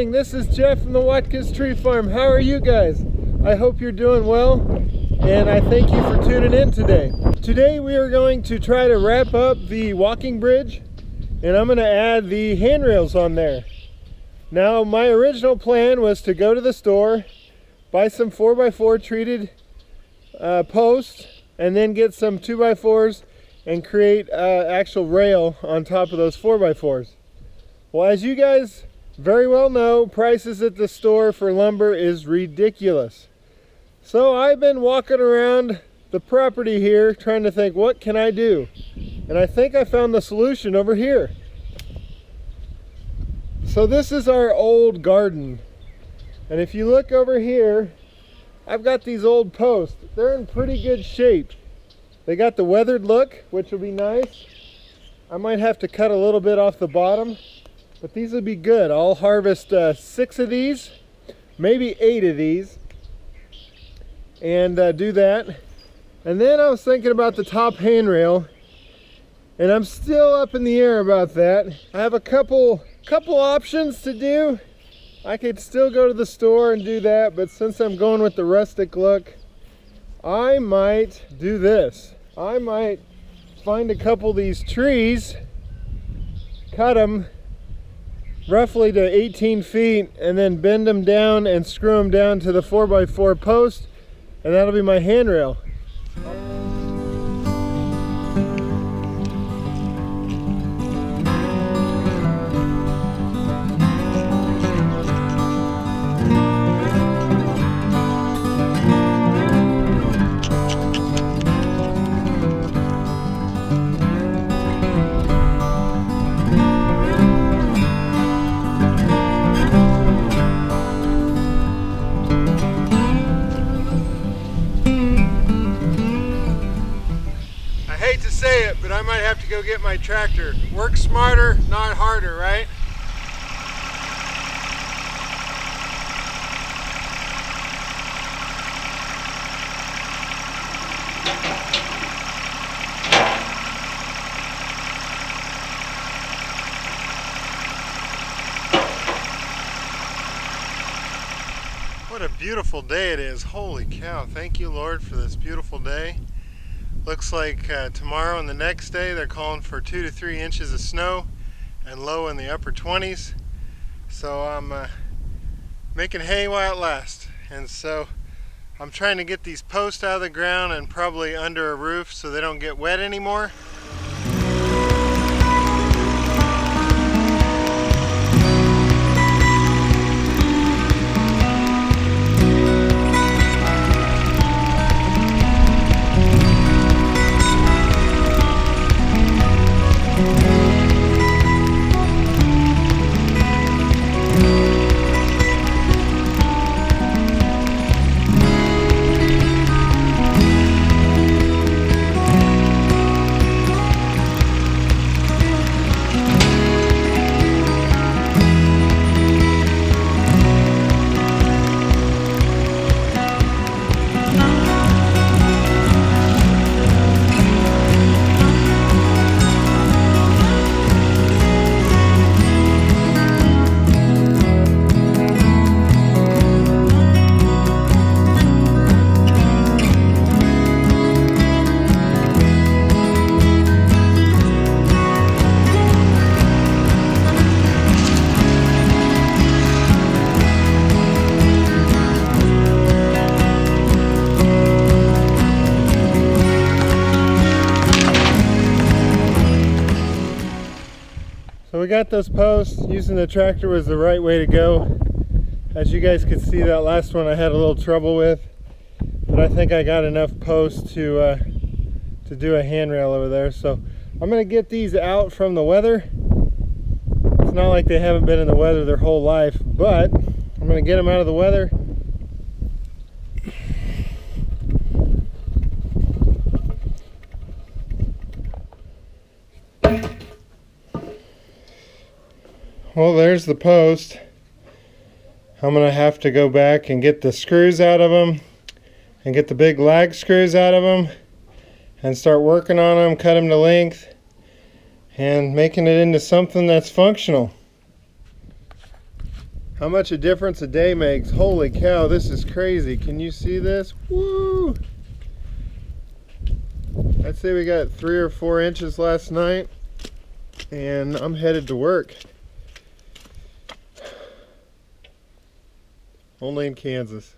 morning, this is Jeff from the Watkins Tree Farm. How are you guys? I hope you're doing well, and I thank you for tuning in today. Today we are going to try to wrap up the walking bridge, and I'm going to add the handrails on there. Now, my original plan was to go to the store, buy some 4x4 treated posts, and then get some 2x4s and create actual rail on top of those 4x4s. Well, as you guys very well know, prices at the store for lumber is ridiculous. So I've been walking around the property here trying to think, what can I do? And I think I found the solution over here. So this is our old garden. And if you look over here, I've got these old posts. They're in pretty good shape. They got the weathered look, which will be nice. I might have to cut a little bit off the bottom, but these will be good. I'll harvest 6 of these, maybe 8 of these, and do that. And then I was thinking about the top handrail, and I'm still up in the air about that. I have a couple options to do. I could still go to the store and do that, but since I'm going with the rustic look, I might do this. I might find a couple of these trees, cut them roughly to 18 feet, and then bend them down and screw them down to the 4x4 post, and that'll be my handrail. I hate to say it, but I might have to go get my tractor. Work smarter, not harder, right? What a beautiful day it is. Holy cow. Thank you, Lord, for this beautiful day. Looks like tomorrow and the next day they're calling for 2 to 3 inches of snow and low in the upper 20s. So I'm making hay while it lasts. And so I'm trying to get these posts out of the ground and probably under a roof so they don't get wet anymore. So we got those posts. Using the tractor was the right way to go. As you guys could see, that last one I had a little trouble with, but I think I got enough posts to do a handrail over there. So I'm going to get these out from the weather. It's not like they haven't been in the weather their whole life, but I'm going to get them out of the weather. Well, there's the post. I'm going to have to go back and get the screws out of them and get the big lag screws out of them and start working on them, cut them to length and making it into something that's functional. how much a difference a day makes. Holy cow, this is crazy. Can you see this? Woo! I'd say we got 3 or 4 inches last night, and I'm headed to work. Only in Kansas.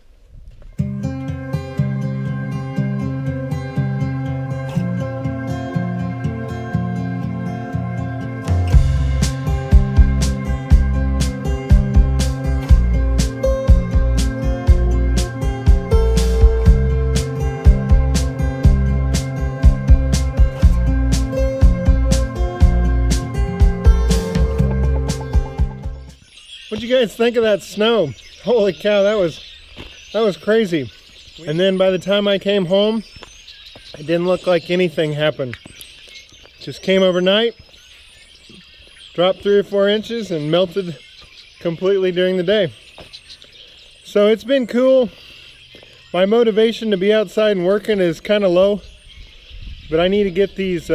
What'd you guys think of that snow? Holy cow, that was crazy. And then by the time I came home, it didn't look like anything happened. Just came overnight, dropped 3 or 4 inches, and melted completely during the day. So it's been cool. My motivation to be outside and working is kind of low, but I need to get these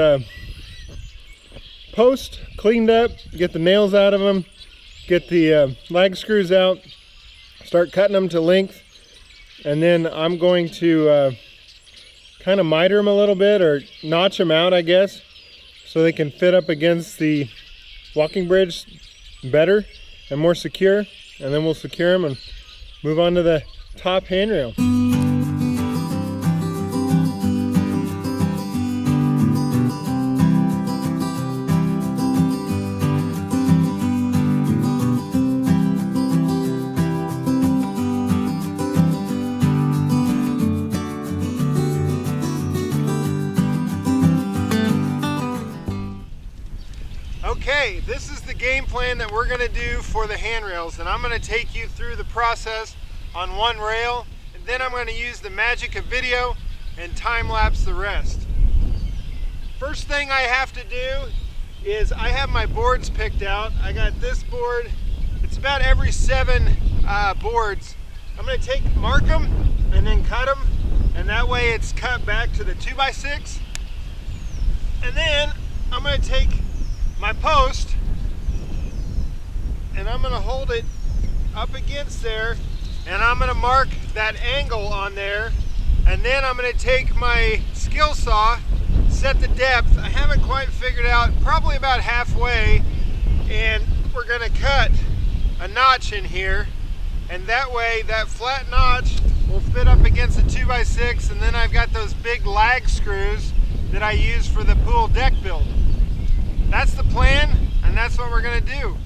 posts cleaned up, get the nails out of them, get the lag screws out, start cutting them to length, and then I'm going to kind of miter them a little bit, or notch them out, I guess, so they can fit up against the walking bridge better and more secure, and then we'll secure them and move on to the top handrail. Okay, this is the game plan that we're going to do for the handrails, and I'm going to take you through the process on one rail, and then I'm going to use the magic of video and time-lapse the rest. First thing I have to do is I have my boards picked out. I got this board. It's about every 7 boards. I'm going to mark them and then cut them, and that way it's cut back to the 2x6. And then I'm going to take my post and I'm going to hold it up against there, and I'm going to mark that angle on there, and then I'm going to take my skill saw, set the depth. I haven't quite figured out, probably about halfway, and we're going to cut a notch in here, and that way that flat notch will fit up against the 2x6, and then I've got those big lag screws that I use for the pool deck build. That's the plan, and that's what we're going to do.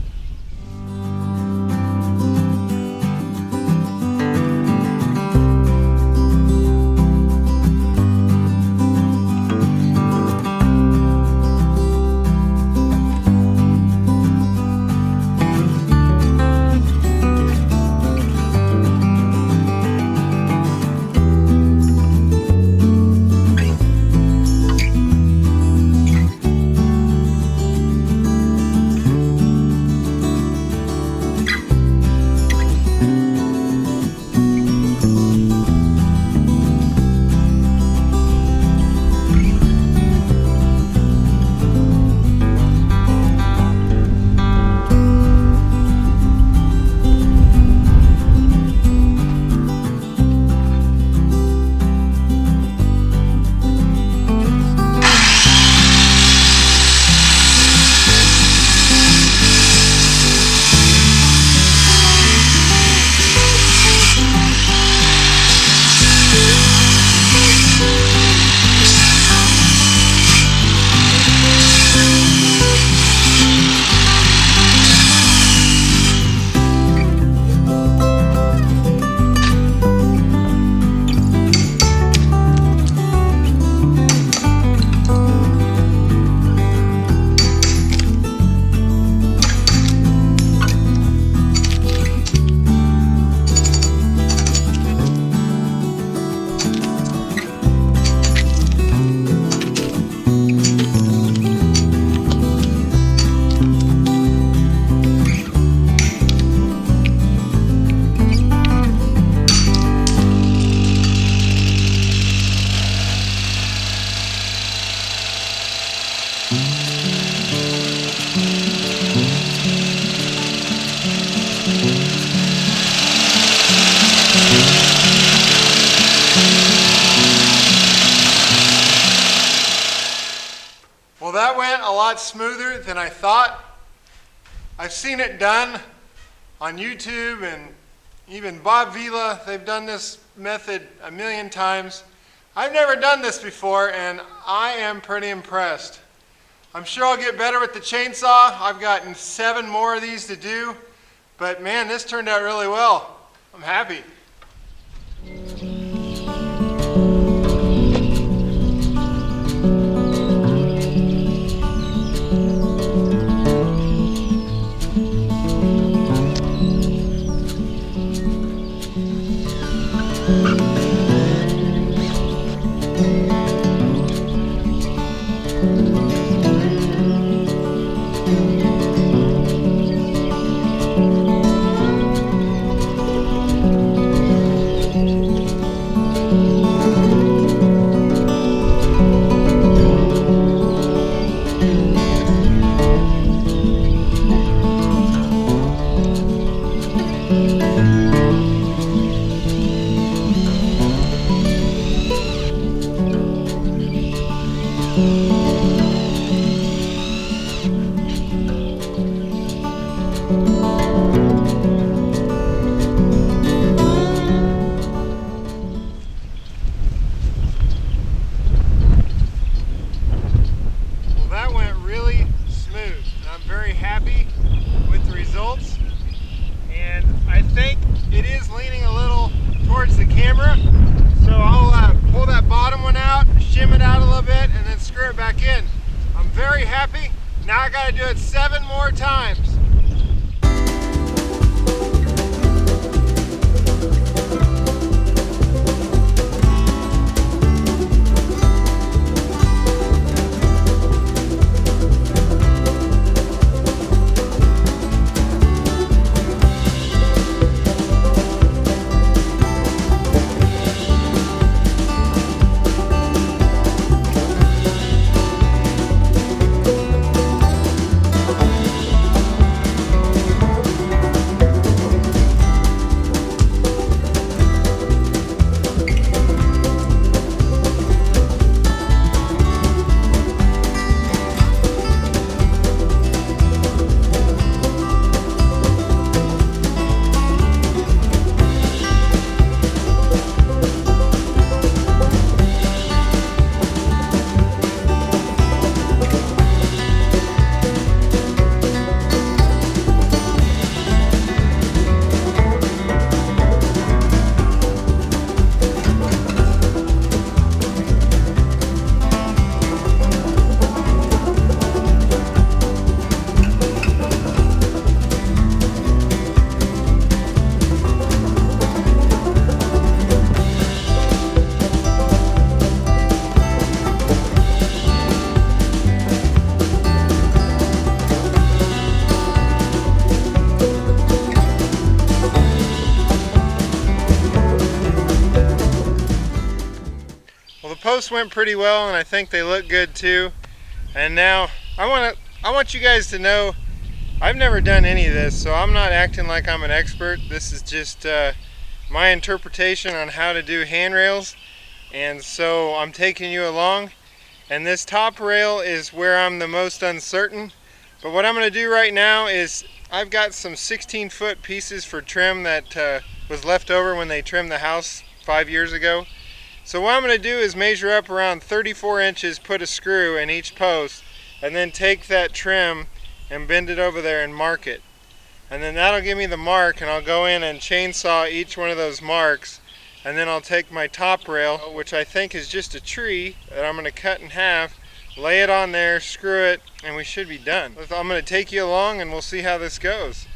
lot smoother than I thought. I've seen it done on YouTube, and even Bob Vila, they've done this method a million times. I've never done this before, and I am pretty impressed. I'm sure I'll get better with the chainsaw. I've gotten 7 more of these to do, but man, this turned out really well. I'm happy. Very happy. Now I got to do it 7 more times. Posts went pretty well, and I think they look good too. And now I want you guys to know I've never done any of this, so I'm not acting like I'm an expert. This is just my interpretation on how to do handrails, and so I'm taking you along. And this top rail is where I'm the most uncertain, but what I'm going to do right now is I've got some 16-foot pieces for trim that was left over when they trimmed the house 5 years ago. So what I'm going to do is measure up around 34 inches, put a screw in each post, and then take that trim and bend it over there and mark it. And then that'll give me the mark, and I'll go in and chainsaw each one of those marks, and then I'll take my top rail, which I think is just a tree that I'm going to cut in half, lay it on there, screw it, and we should be done. I'm going to take you along and we'll see how this goes.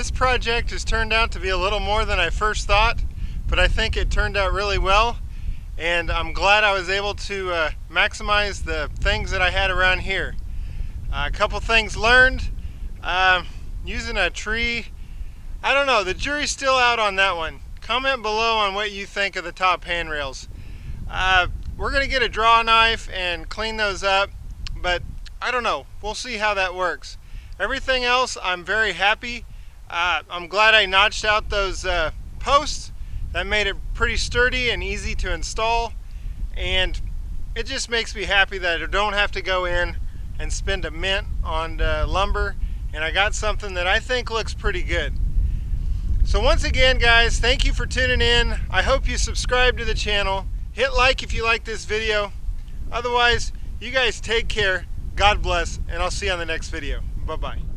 This project has turned out to be a little more than I first thought, but I think it turned out really well, and I'm glad I was able to maximize the things that I had around here. A couple things learned. Using a tree, I don't know, the jury's still out on that one. Comment below on what you think of the top handrails. We're going to get a draw knife and clean those up, but I don't know. We'll see how that works. Everything else, I'm very happy. I'm glad I notched out those posts. That made it pretty sturdy and easy to install, and it just makes me happy that I don't have to go in and spend a mint on lumber, and I got something that I think looks pretty good. So once again, guys, thank you for tuning in. I hope you subscribe to the channel. Hit like if you like this video. Otherwise, you guys take care. God bless, and I'll see you on the next video. Bye-bye.